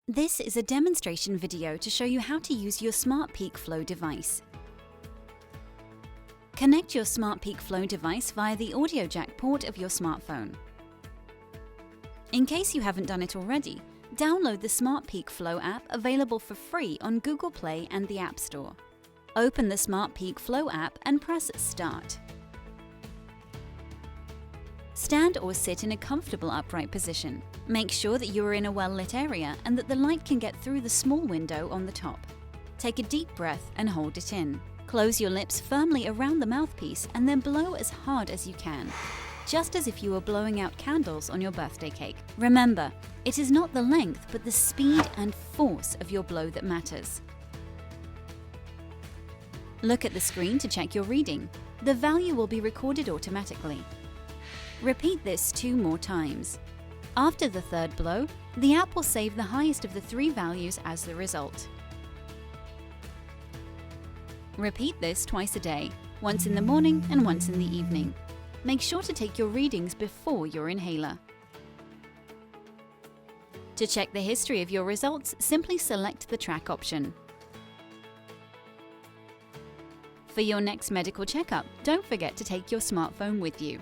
This is a demonstration video to show you how to use your Smart Peak Flow device. Connect your Smart Peak Flow device via the audio jack port of your smartphone. In case you haven't done it already, download the Smart Peak Flow app available for free on Google Play and the App Store. Open the Smart Peak Flow app and press Start. Stand or sit in a comfortable upright position. Make sure that you are in a well-lit area and that the light can get through the small window on the top. Take a deep breath and hold it in. Close your lips firmly around the mouthpiece and then blow as hard as you can, just as if you were blowing out candles on your birthday cake. Remember, it is not the length but the speed and force of your blow that matters. Look at the screen to check your reading. The value will be recorded automatically. Repeat this 2 more times. After the third blow, the app will save the highest of the 3 values as the result. Repeat this twice a day, once in the morning and once in the evening. Make sure to take your readings before your inhaler. To check the history of your results, simply select the track option. For your next medical checkup, don't forget to take your smartphone with you.